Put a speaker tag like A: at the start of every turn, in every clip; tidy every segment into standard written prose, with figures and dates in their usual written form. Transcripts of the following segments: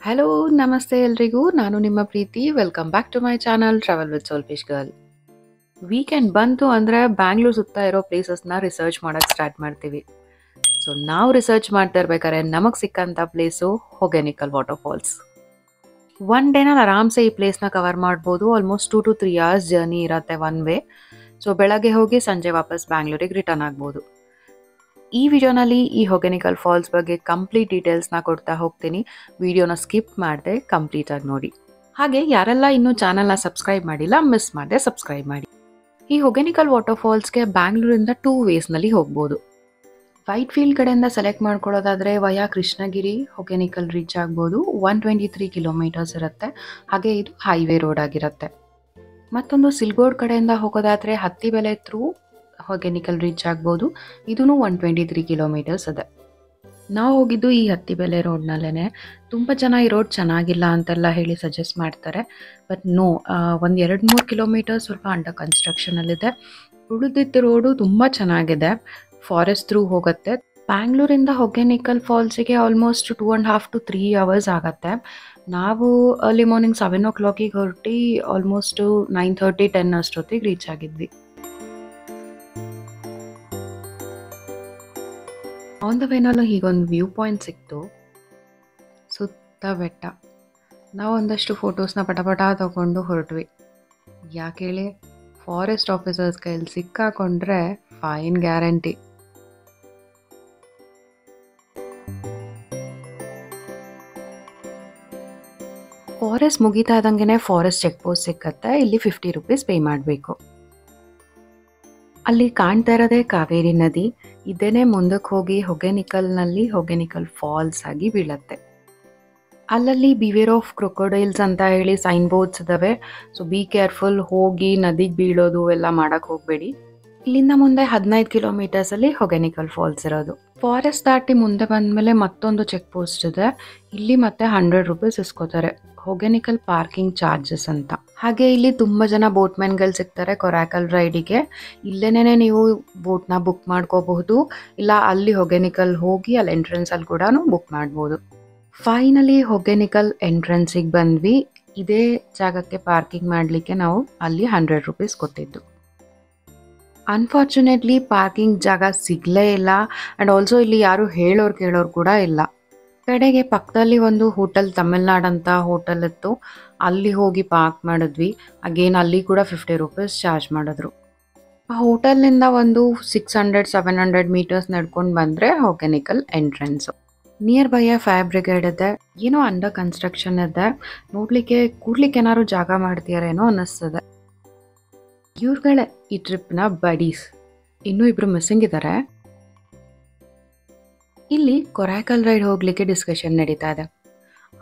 A: Hello ನಮಸ್ತೆ ಎಲ್ರಿಗೂ. ನಾನು ನಿಮ್ಮ Preethi. Welcome back to my channel travel with soulfish girl. Weekend ಬಂತು ಅಂದರೆ ಬ್ಯಾಂಗ್ಳೂರ್ ಸುತ್ತ ಇರೋ ಪ್ಲೇಸಸ್ನ ರಿಸರ್ಚ್ ಮಾಡೋಕ್ಕೆ ಸ್ಟಾರ್ಟ್ ಮಾಡ್ತೀವಿ. ಸೊ ನಾವು ರಿಸರ್ಚ್ ಮಾಡ್ತಾ ಇರ್ಬೇಕಾದ್ರೆ ನಮಗೆ ಸಿಕ್ಕಂಥ ಪ್ಲೇಸು ಹೊಗೆನಿಕಲ್ ವಾಟರ್ಫಾಲ್ಸ್. ಒನ್ ಡೇನಲ್ಲಿ ಆರಾಮ್ಸೆ ಈ ಪ್ಲೇಸ್ನ ಕವರ್ ಮಾಡ್ಬೋದು. ಆಲ್ಮೋಸ್ಟ್ 2 to 3 hours ಜರ್ನಿ ಇರುತ್ತೆ ಒನ್ ವೇ. ಸೊ ಬೆಳಗ್ಗೆ ಹೋಗಿ ಸಂಜೆ ವಾಪಸ್ ಬ್ಯಾಂಗ್ಳೂರಿಗೆ ರಿಟರ್ನ್ ಆಗ್ಬೋದು. ಈ ವಿಡಿಯೋನಲ್ಲಿ ಈ ಹೊಗೆನಿಕಲ್ ಫಾಲ್ಸ್ ಬಗ್ಗೆ ಕಂಪ್ಲೀಟ್ ಡೀಟೇಲ್ಸ್ನ ಕೊಡ್ತಾ ಹೋಗ್ತೀನಿ. ವಿಡಿಯೋನ ಸ್ಕಿಪ್ ಮಾಡದೆ ಕಂಪ್ಲೀಟಾಗಿ ನೋಡಿ. ಹಾಗೆ ಯಾರೆಲ್ಲ ಇನ್ನೂ ಚಾನಲ್ನ ಸಬ್ಸ್ಕ್ರೈಬ್ ಮಾಡಿಲ್ಲ, ಮಿಸ್ ಮಾಡದೆ ಸಬ್ಸ್ಕ್ರೈಬ್ ಮಾಡಿ. ಈ ಹೊಗೆನಿಕಲ್ ವಾಟರ್ಫಾಲ್ಸ್ಗೆ ಬ್ಯಾಂಗ್ಳೂರಿಂದ 2 ವೇಸ್ನಲ್ಲಿ ಹೋಗ್ಬೋದು. ವೈಟ್ ಫೀಲ್ಡ್ ಕಡೆಯಿಂದ ಸೆಲೆಕ್ಟ್ ಮಾಡ್ಕೊಳ್ಳೋದಾದರೆ ವಯಾ ಕೃಷ್ಣಗಿರಿ ಹೊಗೆನಿಕಲ್ ರೀಚ್ ಆಗ್ಬೋದು. 123 ಕಿಲೋಮೀಟರ್ಸ್ ಇರುತ್ತೆ. ಹಾಗೆ ಇದು ಹೈವೇ ರೋಡ್ ಆಗಿರುತ್ತೆ. ಮತ್ತೊಂದು ಸಿಲ್ಗೋಡ್ ಕಡೆಯಿಂದ ಹೋಗೋದಾದರೆ ಹತ್ತಿಬೆಲೆ ಥ್ರೂ ಹೊಗೆನಿಕಲ್ ರೀಚ್ ಆಗ್ಬೋದು. ಇದೂ 123 ಕಿಲೋಮೀಟರ್ಸ್ ಇದೆ. ನಾವು ಹೋಗಿದ್ದು ಈ ಹತ್ತಿಬೆಲೆ ರೋಡ್ನಲ್ಲೇ. ತುಂಬ ಜನ ಈ ರೋಡ್ ಚೆನ್ನಾಗಿಲ್ಲ ಅಂತೆಲ್ಲ ಹೇಳಿ ಸಜೆಸ್ಟ್ ಮಾಡ್ತಾರೆ. ಬಟ್ ನೋ, ಒಂದು 2-3 ಕಿಲೋಮೀಟರ್ ಸ್ವಲ್ಪ ಅಂಡರ್ ಕನ್ಸ್ಟ್ರಕ್ಷನಲ್ಲಿದೆ. ಉಳಿದಿದ್ದ ರೋಡು ತುಂಬ ಚೆನ್ನಾಗಿದೆ. ಫಾರೆಸ್ಟ್ ಥ್ರೂ ಹೋಗುತ್ತೆ. ಬ್ಯಾಂಗ್ಳೂರಿಂದ ಹೊಗೆನಿಕಲ್ ಫಾಲ್ಸಿಗೆ ಆಲ್ಮೋಸ್ಟ್ 2.5 to 3 hours ಆಗುತ್ತೆ. ನಾವು ಅರ್ಲಿ ಮಾರ್ನಿಂಗ್ 7 o'clock ಹೊರಟಿ ಆಲ್ಮೋಸ್ಟು 9:30-10 ಅಷ್ಟೊತ್ತಿಗೆ ರೀಚ್ ಆಗಿದ್ವಿ. ಆನ್ ದ ವೇನಲ್ಲೂ ಹೀಗೊಂದು ವ್ಯೂ ಪಾಯಿಂಟ್ ಸಿಕ್ತು. ಸುತ್ತ ಬೆಟ್ಟ. ನಾವು ಒಂದಷ್ಟು ಫೋಟೋಸ್ನ ಪಟ ತಗೊಂಡು ಹೊರಟ್ವಿ. ಯಾಕೆ ಹೇಳಿ, ಫಾರೆಸ್ಟ್ ಆಫೀಸರ್ಸ್ ಕೈಯಲ್ಲಿ ಸಿಕ್ಕಾಕೊಂಡ್ರೆ ಫೈನ್ ಗ್ಯಾರಂಟಿ. ಫಾರೆಸ್ಟ್ ಮುಗಿತಾ ಇದ್ದಂಗೆ ಫಾರೆಸ್ಟ್ ಚೆಕ್ ಪೋಸ್ಟ್ ಸಿಕ್ಕತ್ತೆ. ಇಲ್ಲಿ 50 rupees ಪೇ ಮಾಡಬೇಕು. ಅಲ್ಲಿ ಕಾಣ್ತಾ ಇರೋದೇ ಕಾವೇರಿ ನದಿ. ಇದೇನೆ ಮುಂದಕ್ಕೆ ಹೋಗಿ ಹೊಗೆನಿಕಲ್ನಲ್ಲಿ ಹೊಗೆನಿಕಲ್ ಫಾಲ್ಸ್ ಆಗಿ ಬೀಳತ್ತೆ. ಅಲ್ಲಲ್ಲಿ ಬಿವೇರ್ ಆಫ್ ಕ್ರೊಕೊಡೈಲ್ಸ್ ಅಂತ ಹೇಳಿ ಸೈನ್ ಬೋರ್ಡ್ಸ್ ಇದ್ದಾವೆ. ಸೊ ಬಿ ಕೇರ್ಫುಲ್, ಹೋಗಿ ನದಿಗೆ ಬೀಳೋದು ಎಲ್ಲ ಮಾಡಕ್ಕೆ ಹೋಗಬೇಡಿ. ಇಲ್ಲಿಂದ ಮುಂದೆ 15 ಕಿಲೋಮೀಟರ್ಸಲ್ಲಿ ಹೊಗೆನಿಕಲ್ ಫಾಲ್ಸ್ ಇರೋದು. ಫಾರೆಸ್ಟ್ ದಾಟಿ ಮುಂದೆ ಬಂದಮೇಲೆ ಮತ್ತೊಂದು ಚೆಕ್ ಪೋಸ್ಟ್ ಇದೆ. ಇಲ್ಲಿ ಮತ್ತೆ 100 rupees ಇಸ್ಕೋತಾರೆ, ಹೊಗೆನಿಕಲ್ ಪಾರ್ಕಿಂಗ್ ಚಾರ್ಜಸ್ ಅಂತ. ಹಾಗೆ ಇಲ್ಲಿ ತುಂಬ ಜನ ಬೋಟ್ಮೆನ್ಗಳು ಸಿಗ್ತಾರೆ ಕೊರಾಕಲ್ ರೈಡಿಗೆ. ಇಲ್ಲೇನೇ ನೀವು ಬೋಟ್ನ ಬುಕ್ ಮಾಡ್ಕೋಬಹುದು, ಇಲ್ಲ ಅಲ್ಲಿ ಹೊಗೆನಿಕಲ್ ಹೋಗಿ ಅಲ್ಲಿ ಎಂಟ್ರೆನ್ಸಲ್ಲಿ ಕೂಡ ಬುಕ್ ಮಾಡ್ಬೋದು. ಫೈನಲಿ ಹೊಗೆನಿಕಲ್ ಎಂಟ್ರೆನ್ಸಿಗೆ ಬಂದ್ವಿ. ಇದೇ ಜಾಗಕ್ಕೆ ಪಾರ್ಕಿಂಗ್ ಮಾಡಲಿಕ್ಕೆ ನಾವು ಅಲ್ಲಿ 100 rupees ಕೊಟ್ಟಿದ್ದು. ಅನ್ಫಾರ್ಚುನೇಟ್ಲಿ ಪಾರ್ಕಿಂಗ್ ಜಾಗ ಸಿಗಲೇ ಇಲ್ಲ. ಆ್ಯಂಡ್ ಆಲ್ಸೋ ಇಲ್ಲಿ ಯಾರು ಹೇಳೋರು ಕೇಳೋರು ಕೂಡ ಇಲ್ಲ. ಕಡೆಗೆ ಪಕ್ಕದಲ್ಲಿ ಒಂದು ಹೋಟೆಲ್, ತಮಿಳ್ನಾಡು ಅಂತ ಹೋಟೆಲ್ ಇತ್ತು. ಅಲ್ಲಿ ಹೋಗಿ ಪಾರ್ಕ್ ಮಾಡಿದ್ವಿ. ಅಗೇನ್ ಅಲ್ಲಿ ಕೂಡ 50 rupees ಚಾರ್ಜ್ ಮಾಡಿದ್ರು. ಆ ಹೋಟೆಲ್ನಿಂದ ಒಂದು 600-700 meters ನಡ್ಕೊಂಡು ಬಂದರೆ Hogenakkal entrance. Nearby fire brigade ಇದೆ. ಏನೋ ಅಂಡರ್ ಕನ್ಸ್ಟ್ರಕ್ಷನ್ ಇದೆ. ನೋಡಲಿಕ್ಕೆ ಕೂಡ್ಲಿಕ್ಕೆ ಏನಾದ್ರು ಜಾಗ ಮಾಡ್ತೀಯಾರೇನೋ ಅನ್ನಿಸ್ತದೆ. ಇವ್ರುಗಳೇ ಈ ಟ್ರಿಪ್ನ ಬಡೀಸ್. ಇನ್ನೂ 2 ಮಿಸ್ಸಿಂಗ್ ಇದ್ದಾರೆ. ಇಲ್ಲಿ ಕೊರಾಕಲ್ ರೈಡ್ ಹೋಗ್ಲಿಕ್ಕೆ ಡಿಸ್ಕಷನ್ ನಡೀತಾ ಇದೆ.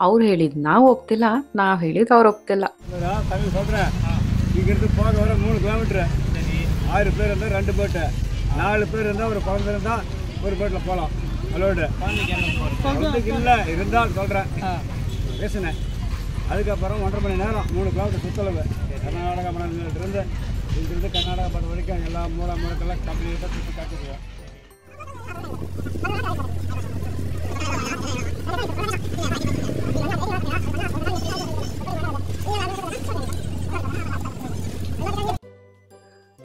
A: ಅವ್ರು ಹೇಳಿದ್ ನಾವು ಒಪ್ತಿಲ್ಲ, ನಾವು ಹೇಳಿದ್ ಅವ್ರು ಒಪ್ತಿಲ್ಲ.
B: இங்கிருந்து போக வர 3 கிலோமீட்டர். 6 பேர் இருந்தால் 2 போட்டு, 4 பேர் இருந்தால் ஒரு குழந்தை இருந்தால் ஒரு போட்டில் போகலாம். அலோடு குழந்தைக்கு இல்லை இருந்தால் சொல்கிறேன், பேசுனேன். அதுக்கப்புறம் 1.5 மணி நேரம் 3 கிலோமீட்டர் சுற்றளவு. கர்நாடகா மாநிலத்திலிருந்து இங்கிருந்து கர்நாடகா பார்த்த வரைக்கும் எல்லா மூலக்கெல்லாம் கம்ப்ளீட்டாக சுற்றி காட்டுவோம்.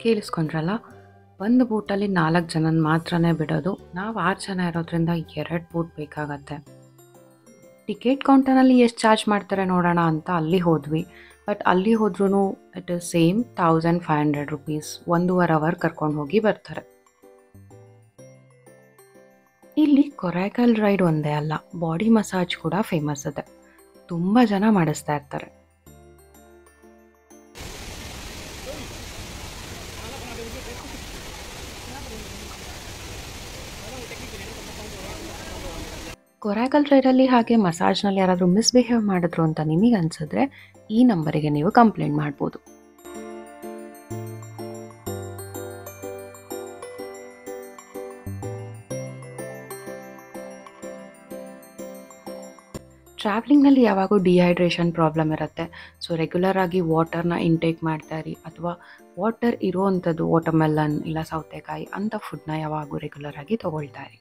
A: ಕೇಳಿಸ್ಕೊಂಡ್ರಲ್ಲ, ಒಂದು ಬೋಟಲ್ಲಿ 4 ಜನನ ಮಾತ್ರನೇ ಬಿಡೋದು. ನಾವು 6 ಜನ ಇರೋದ್ರಿಂದ 2 ಬೋಟ್ ಬೇಕಾಗತ್ತೆ. ಟಿಕೆಟ್ ಕೌಂಟರ್ನಲ್ಲಿ ಎಷ್ಟು ಚಾರ್ಜ್ ಮಾಡ್ತಾರೆ ನೋಡೋಣ ಅಂತ ಅಲ್ಲಿ ಹೋದ್ವಿ. ಬಟ್ ಅಲ್ಲಿ ಹೋದ್ರೂ it is same 1500 rupees. 1.5 hour ಕರ್ಕೊಂಡು ಹೋಗಿ ಬರ್ತಾರೆ. ಇಲ್ಲಿ ಕೊರಾಕಲ್ ರೈಡ್ ಒಂದೇ ಅಲ್ಲ, ಬಾಡಿ ಮಸಾಜ್ ಕೂಡ ಫೇಮಸ್ ಇದೆ. ತುಂಬ ಜನ ಮಾಡಿಸ್ತಾ ಇರ್ತಾರೆ. ಕೊರಾಕಲ್ ರೈಡಲ್ಲಿ ಹಾಗೆ ಮಸಾಜ್ನಲ್ಲಿ ಯಾರಾದರೂ ಮಿಸ್ಬಿಹೇವ್ ಮಾಡಿದ್ರು ಅಂತ ನಿಮಗೆ ಅನ್ಸಿದ್ರೆ ಈ ನಂಬರಿಗೆ ನೀವು ಕಂಪ್ಲೇಂಟ್ ಮಾಡ್ಬೋದು. ಟ್ರಾವೆಲಿಂಗ್ನಲ್ಲಿ ಯಾವಾಗೂ ಡಿಹೈಡ್ರೇಷನ್ ಪ್ರಾಬ್ಲಮ್ ಇರುತ್ತೆ. ಸೊ ರೆಗ್ಯುಲರ್ ಆಗಿ ವಾಟರ್ನ ಇಂಟೇಕ್ ಮಾಡ್ತಾ ಇರಿ, ಅಥವಾ ವಾಟರ್ ಇರೋವಂಥದ್ದು ವಾಟರ್ಮೆಲನ್ ಇಲ್ಲ ಸೌತೆಕಾಯಿ ಅಂಥ ಫುಡ್ನ ಯಾವಾಗೂ ರೆಗ್ಯುಲರ್ ಆಗಿ ತೊಗೊಳ್ತಾ ಇರಿ.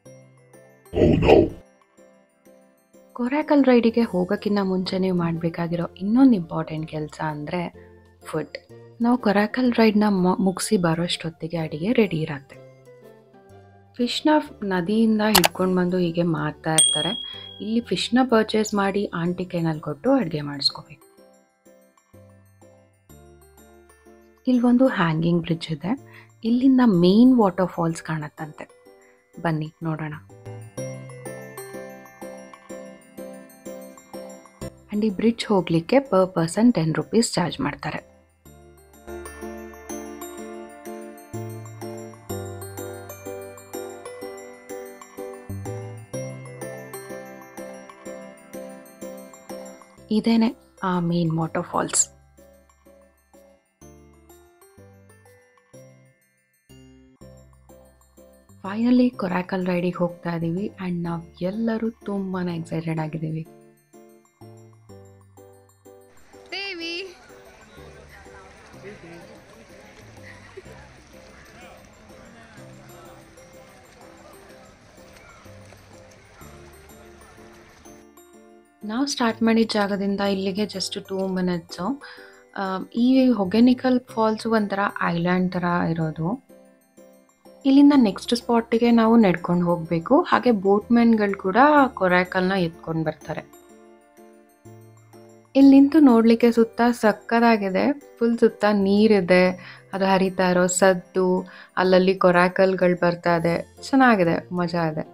A: ಕೊರೈಕಲ್ ರೈಡಿಗೆ ಹೋಗೋಕ್ಕಿಂತ ಮುಂಚೆ ನೀವು ಮಾಡಬೇಕಾಗಿರೋ ಇನ್ನೊಂದು ಇಂಪಾರ್ಟೆಂಟ್ ಕೆಲಸ ಅಂದರೆ ಫುಡ್. ನಾವು ಕೊರೈಕಲ್ ರೈಡ್ನ ಮುಗಿಸಿ ಬರೋಷ್ಟೊತ್ತಿಗೆ ಅಡುಗೆ ರೆಡಿ ಇರುತ್ತೆ. ಫಿಶ್ನ ನದಿಯಿಂದ ಹಿಡ್ಕೊಂಡು ಬಂದು ಹೀಗೆ ಮಾರ್ತಾ ಇರ್ತಾರೆ. ಇಲ್ಲಿ ಫಿಶ್ನ ಪರ್ಚೇಸ್ ಮಾಡಿ ಆಂಟಿ ಕೈನಲ್ಲಿ ಕೊಟ್ಟು ಅಡುಗೆ ಮಾಡಿಸ್ಕೋಬೇಕು. ಇಲ್ಲೊಂದು ಹ್ಯಾಂಗಿಂಗ್ ಬ್ರಿಡ್ಜ್ ಇದೆ. ಇಲ್ಲಿಂದ ಮೇನ್ ವಾಟರ್ ಫಾಲ್ಸ್ ಕಾಣತ್ತಂತೆ. ಬನ್ನಿ ನೋಡೋಣ. ಆ್ಯಂಡ್ ಈ ಬ್ರಿಡ್ಜ್ ಹೋಗಲಿಕ್ಕೆ ಪರ್ ಪರ್ಸನ್ 10 ರೂಪೀಸ್ ಚಾರ್ಜ್ ಮಾಡ್ತಾರೆ. ಇದೇನೆ ಆ ಮೇನ್ ವಾಟರ್ ಫಾಲ್ಸ್. ಫೈನಲಿ ಕೊರೈಕಲ್ ರೈಡಿಗೆ ಹೋಗ್ತಾ ಇದ್ದೀವಿ ಆ್ಯಂಡ್ ನಾವು ಎಲ್ಲರೂ ತುಂಬಾ ಎಕ್ಸೈಟೆಡ್ ಆಗಿದ್ದೀವಿ. ನಾವು ಸ್ಟಾರ್ಟ್ ಮಾಡಿದ ಜಾಗದಿಂದ ಇಲ್ಲಿಗೆ ಜಸ್ಟ್ 2 ಮಿನಿಟ್ಸು. ಈ ಹೊಗೆನಿಕಲ್ ಫಾಲ್ಸು ಒಂಥರ ಐಲ್ಯಾಂಡ್ ಥರ ಇರೋದು. ಇಲ್ಲಿಂದ ನೆಕ್ಸ್ಟ್ ಸ್ಪಾಟಿಗೆ ನಾವು ನಡ್ಕೊಂಡು ಹೋಗಬೇಕು. ಹಾಗೆ ಬೋಟ್ಮೆನ್ಗಳು ಕೂಡ ಕೊರೈಕಲ್ನ ಎತ್ಕೊಂಡು ಬರ್ತಾರೆ. ಇಲ್ಲಿ ನಿಂತು ನೋಡಲಿಕ್ಕೆ ಸುತ್ತ ಸಕ್ಕತ್ತಾಗಿದೆ. ಫುಲ್ ಸುತ್ತ ನೀರಿದೆ, ಅದು ಹರಿತಾ ಇರೋ ಸದ್ದು, ಅಲ್ಲಲ್ಲಿ ಕೊರೈಕಲ್ಗಳು ಬರ್ತಾ ಇದೆ. ಚೆನ್ನಾಗಿದೆ, ಮಜಾ ಇದೆ.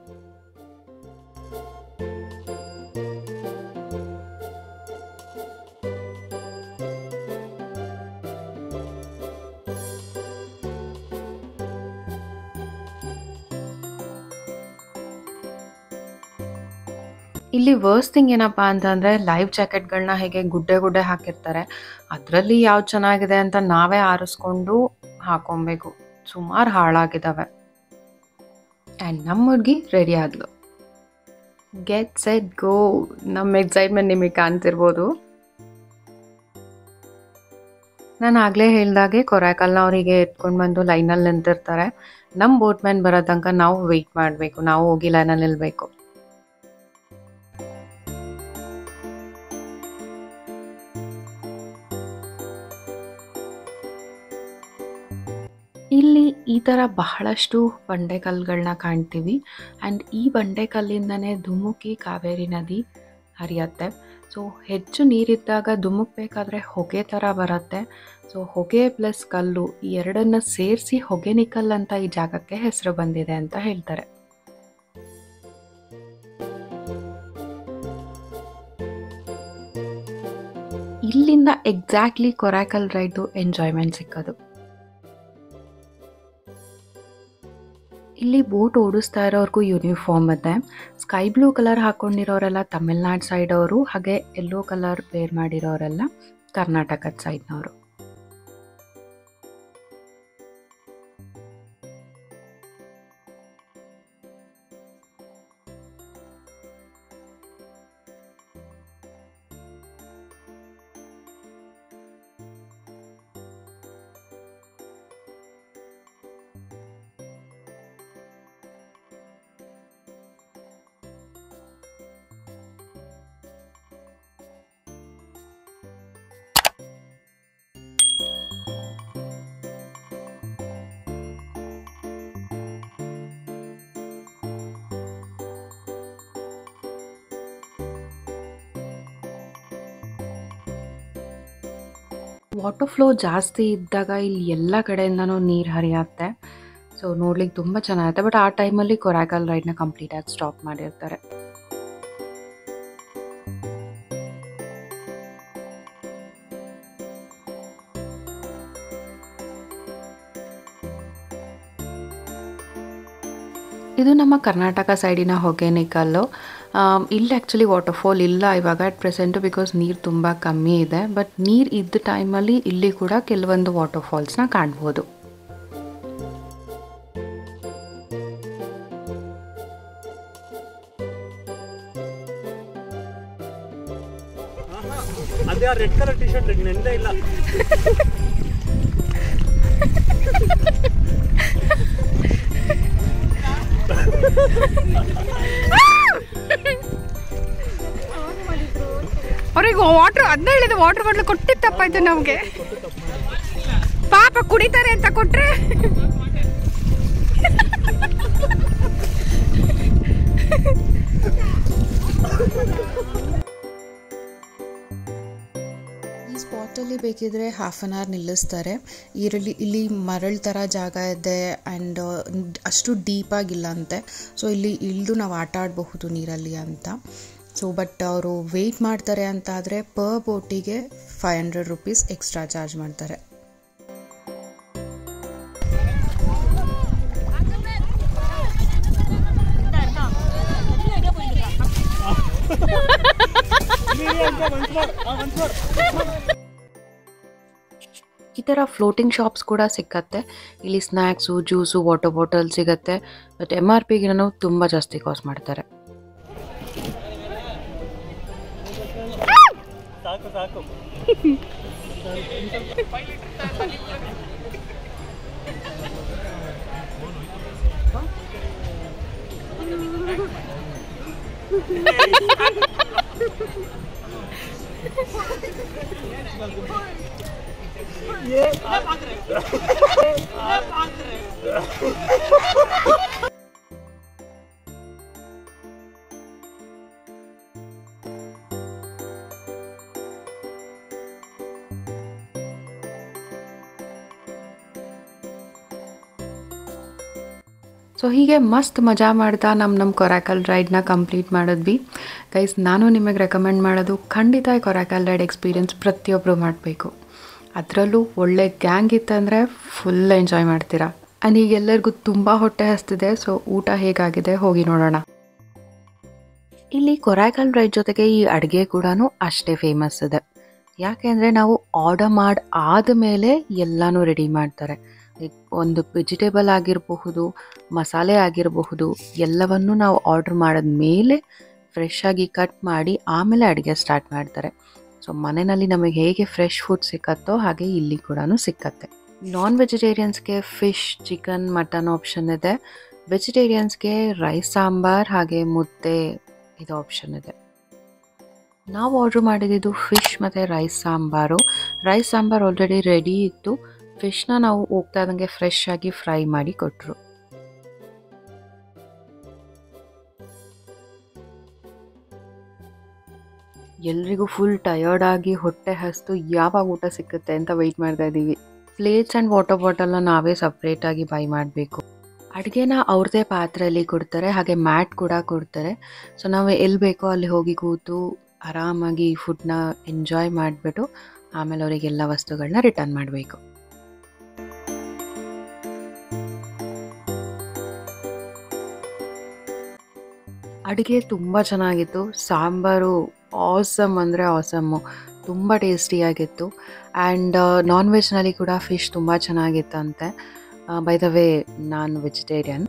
A: ಇಲ್ಲಿ ವರ್ಸ್ಟ್ ಥಿಂಗ್ ಏನಪ್ಪ ಅಂತಂದರೆ ಲೈಫ್ ಜಾಕೆಟ್ಗಳನ್ನ ಹೇಗೆ ಗುಡ್ಡೆ ಹಾಕಿರ್ತಾರೆ. ಅದರಲ್ಲಿ ಯಾವ್ದು ಚೆನ್ನಾಗಿದೆ ಅಂತ ನಾವೇ ಆರಿಸ್ಕೊಂಡು ಹಾಕೊಬೇಕು. ಸುಮಾರು ಹಾಳಾಗಿದ್ದಾವೆ. ಆ್ಯಂಡ್ ನಮ್ಮ ಹುಡುಗಿ ರೆಡಿ ಆದ್ಲು. Get set go. ನಮ್ಮ ಎಕ್ಸೈಟ್ಮೆಂಟ್ ನಿಮಗೆ ಕಾಣ್ತಿರ್ಬೋದು. ನಾನು ಆಗಲೇ ಹೇಳ್ದಾಗೆ ಕೊರೈಕಲ್ನ ಅವರಿಗೆ ಎತ್ಕೊಂಡು ಬಂದು ಲೈನಲ್ಲಿ ನಿಂತಿರ್ತಾರೆ. ನಮ್ಮ ಬೋಟ್ಮ್ಯಾನ್ ಬರೋ ತನಕ ನಾವು ವೆಯ್ಟ್ ಮಾಡಬೇಕು. ನಾವು ಹೋಗಿ ಲೈನಲ್ಲಿ ನಿಲ್ಲಬೇಕು. ಇಲ್ಲಿ ಈ ಥರ ಬಹಳಷ್ಟು ಬಂಡೆಕಲ್ಲುಗಳನ್ನ ಕಾಣ್ತೀವಿ. ಆ್ಯಂಡ್ ಈ ಬಂಡೆಕಲ್ಲಿಂದನೇ ಧುಮುಕಿ ಕಾವೇರಿ ನದಿ ಹರಿಯುತ್ತೆ. ಸೊ ಹೆಚ್ಚು ನೀರಿದ್ದಾಗ ಧುಮುಕ್ಬೇಕಾದ್ರೆ ಹೊಗೆ ಥರ ಬರುತ್ತೆ. ಸೊ ಹೊಗೆ ಪ್ಲಸ್ ಕಲ್ಲು ಈ ಎರಡನ್ನು ಸೇರಿಸಿ ಹೊಗೆನಿಕಲ್ ಅಂತ ಈ ಜಾಗಕ್ಕೆ ಹೆಸರು ಬಂದಿದೆ ಅಂತ ಹೇಳ್ತಾರೆ. ಇಲ್ಲಿಂದ ಎಕ್ಸಾಕ್ಟ್ಲಿ ಕೊರೈಕಲ್ ರೈಡು ಎಂಜಾಯ್ಮೆಂಟ್ ಸಿಕ್ಕೋದು. ಇಲ್ಲಿ ಬೋಟ್ ಓಡಿಸ್ತಾ ಇರೋರ್ಗೂ ಯೂನಿಫಾರ್ಮ್ ಇದೆ. ಸ್ಕೈ ಬ್ಲೂ ಕಲರ್ ಹಾಕ್ಕೊಂಡಿರೋರೆಲ್ಲ ತಮಿಳ್ನಾಡು ಸೈಡ್ ಅವರು, ಹಾಗೆ ಯೆಲ್ಲೋ ಕಲರ್ ವೇರ್ ಮಾಡಿರೋರೆಲ್ಲ ಕರ್ನಾಟಕದ ಸೈಡ್ನವರು. ವಾಟರ್ ಫ್ಲೋ ಜಾಸ್ತಿ ಇದ್ದಾಗ ಇಲ್ಲಿ ಎಲ್ಲ ಕಡೆಯಿಂದನೂ ನೀರು ಹರಿಯುತ್ತೆ. ಸೊ ನೋಡ್ಲಿಕ್ಕೆ ತುಂಬ ಚೆನ್ನಾಗಿರುತ್ತೆ. ಬಟ್ ಆ ಟೈಮಲ್ಲಿ ಕೊರೈಕಲ್ ರೈಡ್ನ ಕಂಪ್ಲೀಟಾಗಿ ಸ್ಟಾಪ್ ಮಾಡಿರ್ತಾರೆ. ಇದು ನಮ್ಮ ಕರ್ನಾಟಕ ಸೈಡಿನ ಹೊಗೆನಿಕಲ್ಲು. ಇಲ್ಲಿ ಆ್ಯಕ್ಚುಲಿ ವಾಟರ್ಫಾಲ್ ಇಲ್ಲ ಇವಾಗ ಅಟ್ ಪ್ರೆಸೆಂಟು, ಬಿಕಾಸ್ ನೀರು ತುಂಬ ಕಮ್ಮಿ ಇದೆ. ಬಟ್ ನೀರು ಇದ್ದ ಟೈಮಲ್ಲಿ ಇಲ್ಲಿ ಕೂಡ ಕೆಲವೊಂದು ವಾಟರ್ಫಾಲ್ಸ್ನ ಕಾಣ್ಬೋದು.
B: ಅದೇ ರೆಡ್ ಕಲರ್ ಟಿ ಶರ್ಟ್ ನೆಂದೇ ಇಲ್ಲ.
C: ಅವ್ರಿಗೆ ವಾಟರ್ ಅದನ್ನ ಹೇಳಿದ ವಾಟರ್ ಬಾಟ್ಲ್ ಕೊಟ್ಟಿದ್ದು ತಪ್ಪಾಯ್ತು ನಮ್ಗೆ. ಪಾಪ ಕುಡಿತಾರೆ ಅಂತ ಕೊಟ್ರೆ
A: ಈ ಸ್ಪಾಟಲ್ಲಿ ಬೇಕಿದ್ರೆ 1/2 ಅವರ್ ನಿಲ್ಲಿಸ್ತಾರೆ. ಇಲ್ಲಿ ಮರಳು ಥರ ಜಾಗ ಇದೆ ಆ್ಯಂಡ್ ಅಷ್ಟು ಡೀಪಾಗಿಲ್ಲ ಅಂತೆ. ಸೊ ಇಲ್ಲಿ ಇಳಿದು ನಾವು ಆಟ ಆಡಬಹುದು ನೀರಲ್ಲಿ ಅಂತ. ಸೊ ಬಟ್ ಅವರು ವೆಯ್ಟ್ ಮಾಡ್ತಾರೆ ಅಂತ ಆದರೆ ಪರ್ ಬೋಟಿಗೆ 500 ರೂಪೀಸ್ ಎಕ್ಸ್ಟ್ರಾ ಚಾರ್ಜ್ ಮಾಡ್ತಾರೆ. ಈ ಥರ ಫ್ಲೋಟಿಂಗ್ ಶಾಪ್ಸ್ ಕೂಡ ಸಿಕ್ಕತ್ತೆ. ಇಲ್ಲಿ ಸ್ನ್ಯಾಕ್ಸು, ಜ್ಯೂಸು, ವಾಟರ್ ಬಾಟಲ್ ಸಿಗತ್ತೆ. ಬಟ್ MRPಗಿನೂ ತುಂಬ ಜಾಸ್ತಿ ಕಾಸ್ಟ್ ಮಾಡ್ತಾರೆ. ಸೊ ಹೀಗೆ ಮಸ್ತ್ ಮಜಾ ಮಾಡ್ತಾ ನಮ್ಮ ಕೊರೈಕಲ್ ರೈಡ್ನ ಕಂಪ್ಲೀಟ್ ಮಾಡಿದ್ವಿ. ಗೈಸ್, ನಾನು ನಿಮಗೆ ರೆಕಮೆಂಡ್ ಮಾಡೋದು ಖಂಡಿತ ಈ ಕೊರೈಕಲ್ ರೈಡ್ ಎಕ್ಸ್ಪೀರಿಯನ್ಸ್ ಪ್ರತಿಯೊಬ್ಬರು ಮಾಡಬೇಕು. ಅದರಲ್ಲೂ ಒಳ್ಳೆ ಗ್ಯಾಂಗ್ ಇತ್ತಂದರೆ ಫುಲ್ ಎಂಜಾಯ್ ಮಾಡ್ತೀರಾ. ಆ್ಯಂಡ್ ಈಗ ಎಲ್ಲರಿಗೂ ತುಂಬ ಹೊಟ್ಟೆ ಹಸ್ತಿದೆ. ಸೊ ಊಟ ಹೇಗಾಗಿದೆ ಹೋಗಿ ನೋಡೋಣ. ಇಲ್ಲಿ ಕೊರೈಕಲ್ ರೈಡ್ ಜೊತೆಗೆ ಈ ಅಡುಗೆ ಕೂಡ ಅಷ್ಟೇ ಫೇಮಸ್ ಇದೆ. ಯಾಕೆಂದರೆ ನಾವು ಆರ್ಡರ್ ಮಾಡಿ ಆದಮೇಲೆ ಎಲ್ಲನೂ ರೆಡಿ ಮಾಡ್ತಾರೆ. ಒಂದು ವೆಜಿಟೇಬಲ್ ಆಗಿರಬಹುದು, ಮಸಾಲೆ ಆಗಿರಬಹುದು, ಎಲ್ಲವನ್ನು ನಾವು ಆರ್ಡ್ರ್ ಮಾಡಿದ ಮೇಲೆ ಫ್ರೆಶ್ ಆಗಿ ಕಟ್ ಮಾಡಿ ಆಮೇಲೆ ಅಡುಗೆ ಸ್ಟಾರ್ಟ್ ಮಾಡ್ತಾರೆ. ಸೊ ಮನೆಯಲ್ಲಿ ನಮಗೆ ಹೇಗೆ ಫ್ರೆಶ್ ಫುಡ್ ಸಿಕ್ಕತ್ತೋ ಹಾಗೆ ಇಲ್ಲಿ ಕೂಡ ಸಿಕ್ಕತ್ತೆ. ನಾನ್ ವೆಜಿಟೇರಿಯನ್ಸ್ಗೆ ಫಿಶ್, ಚಿಕನ್, ಮಟನ್ ಆಪ್ಷನ್ ಇದೆ. ವೆಜಿಟೇರಿಯನ್ಸ್ಗೆ ರೈಸ್ ಸಾಂಬಾರ್ ಹಾಗೆ ಮುದ್ದೆ ಇದು ಆಪ್ಷನ್ ಇದೆ. ನಾವು ಆರ್ಡ್ರ್ ಮಾಡಿದ್ದು ಫಿಶ್ ಮತ್ತು rice sambar. Rice sambar already ready ಇತ್ತು. ಫಿಶ್ನ ನಾವು ಹೋಗ್ತಾ ಇದ್ದಂಗೆ ಫ್ರೆಶ್ ಆಗಿ ಫ್ರೈ ಮಾಡಿ ಕೊಟ್ಟರು. ಎಲ್ರಿಗೂ ಫುಲ್ ಟಯರ್ಡ್ ಆಗಿ ಹೊಟ್ಟೆ ಹಸ್ತು ಯಾವಾಗ ಊಟ ಸಿಕ್ಕುತ್ತೆ ಅಂತ ವೆಯ್ಟ್ ಮಾಡ್ತಾ ಇದ್ದೀವಿ. ಪ್ಲೇಟ್ಸ್ ಆ್ಯಂಡ್ ವಾಟರ್ ಬಾಟಲ್ನ ನಾವೇ ಸಪ್ರೇಟಾಗಿ ಬೈ ಮಾಡಬೇಕು. ಅಡುಗೆನ ಅವ್ರದ್ದೇ ಪಾತ್ರೆಯಲ್ಲಿ ಕೊಡ್ತಾರೆ, ಹಾಗೆ ಮ್ಯಾಟ್ ಕೂಡ ಕೊಡ್ತಾರೆ. ಸೊ ನಾವು ಎಲ್ಲಿ ಬೇಕೋ ಅಲ್ಲಿ ಹೋಗಿ ಕೂತು ಆರಾಮಾಗಿ ಫುಡ್ನ ಎಂಜಾಯ್ ಮಾಡಿಬಿಟ್ಟು ಆಮೇಲೆ ಅವರಿಗೆಲ್ಲ ವಸ್ತುಗಳನ್ನ ರಿಟರ್ನ್ ಮಾಡಬೇಕು. ಅಡುಗೆ ತುಂಬ ಚೆನ್ನಾಗಿತ್ತು. ಸಾಂಬಾರು ಆಸಮ್ ಅಂದರೆ ಆಸಮ್ಮು, ತುಂಬ ಟೇಸ್ಟಿಯಾಗಿತ್ತು. ಆ್ಯಂಡ್ ನಾನ್ ವೆಜ್ನಲ್ಲಿ ಕೂಡ ಫಿಶ್ ತುಂಬ ಚೆನ್ನಾಗಿತ್ತಂತೆ. ಬೈ ದ ವೇ ನಾನು ವೆಜಿಟೇರಿಯನ್.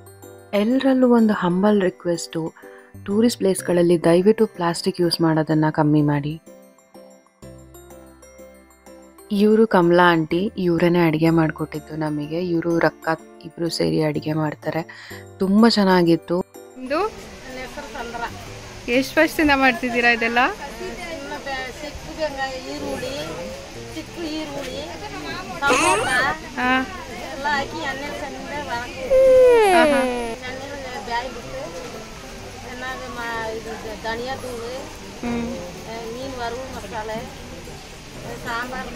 A: ಎಲ್ಲರಲ್ಲೂ ಒಂದು ಹಂಬಲ್ ರಿಕ್ವೆಸ್ಟು, ಟೂರಿಸ್ಟ್ ಪ್ಲೇಸ್ಗಳಲ್ಲಿ ದಯವಿಟ್ಟು ಪ್ಲಾಸ್ಟಿಕ್ ಯೂಸ್ ಮಾಡೋದನ್ನು ಕಮ್ಮಿ ಮಾಡಿ. ಇವರು ಕಮಲಾ ಆಂಟಿ, ಇವರೇ ಅಡುಗೆ ಮಾಡಿಕೊಟ್ಟಿದ್ದು ನಮಗೆ. ಇವರು ರಕ್ಕಾತ್ ಇಬ್ಬರು ಸೇರಿ ಅಡುಗೆ ಮಾಡ್ತಾರೆ. ತುಂಬ ಚೆನ್ನಾಗಿತ್ತು.
C: ಎಷ್ಟು ವರ್ಷದಿಂದ ಮಾಡ್ತಿದ್ದೀರಾ ಇದೆಲ್ಲ?
D: ಈರುಳ್ಳಿ, ಚಿಕ್ಕ ಈರುಳ್ಳಿ, ಎಲ್ಲ ಹಾಕಿ ಎಣ್ಣೆ ಬ್ಯಾಯಿ ಬಿಟ್ಟು ಚೆನ್ನಾಗಿ ಇದು ಧನಿಯಾ ಧೂಳು, ಮೀನು ವರವು ಮಸಾಲೆ, ಸಾಂಬಾರು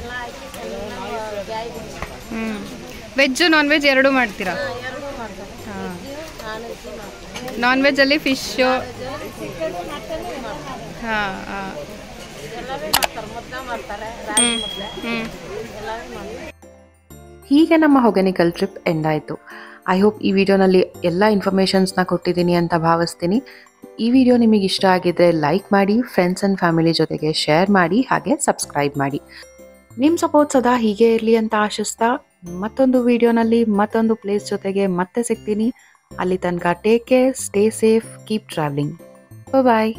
D: ಎಲ್ಲ ಹಾಕಿ ಬ್ಯಾಯಿ ಬಿಟ್ಟು.
C: ವೆಜ್ಜು ನಾನ್ ವೆಜ್ ಎರಡೂ ಮಾಡ್ತೀರಾ?
D: ಎರಡೂ ಮಾಡ್ತಾರೆ.
C: ನಾನ್ ವೆಜ್ಜಲ್ಲಿ ಫಿಶ್ಶು, ಹಾಂ ಹಾಂ,
A: ಹೀಗೆ ನಮ್ಮ ಹೊಗೆನಿಕಲ್ ಟ್ರಿಪ್ ಎಂಡ್ ಆಯಿತು. ಐ ಹೋಪ್ ಈ ವಿಡಿಯೋನಲ್ಲಿ ಎಲ್ಲ ಇನ್ಫಾರ್ಮೇಷನ್ಸ್ನ ಕೊಟ್ಟಿದ್ದೀನಿ ಅಂತ ಭಾವಿಸ್ತೀನಿ. ಈ ವಿಡಿಯೋ ನಿಮಗೆ ಇಷ್ಟ ಆಗಿದ್ದರೆ ಲೈಕ್ ಮಾಡಿ, ಫ್ರೆಂಡ್ಸ್ ಆ್ಯಂಡ್ ಫ್ಯಾಮಿಲಿ ಜೊತೆಗೆ ಶೇರ್ ಮಾಡಿ, ಹಾಗೆ ಸಬ್ಸ್ಕ್ರೈಬ್ ಮಾಡಿ. ನಿಮ್ಮ ಸಪೋರ್ಟ್ ಸದಾ ಹೀಗೆ ಇರಲಿ ಅಂತ ಆಶಿಸ್ತಾ ಮತ್ತೊಂದು ವಿಡಿಯೋನಲ್ಲಿ ಮತ್ತೊಂದು ಪ್ಲೇಸ್ ಜೊತೆಗೆ ಮತ್ತೆ ಸಿಗ್ತೀನಿ. ಅಲ್ಲಿ ತನಕ take care, stay safe, keep travelling. ಬಾಯ್.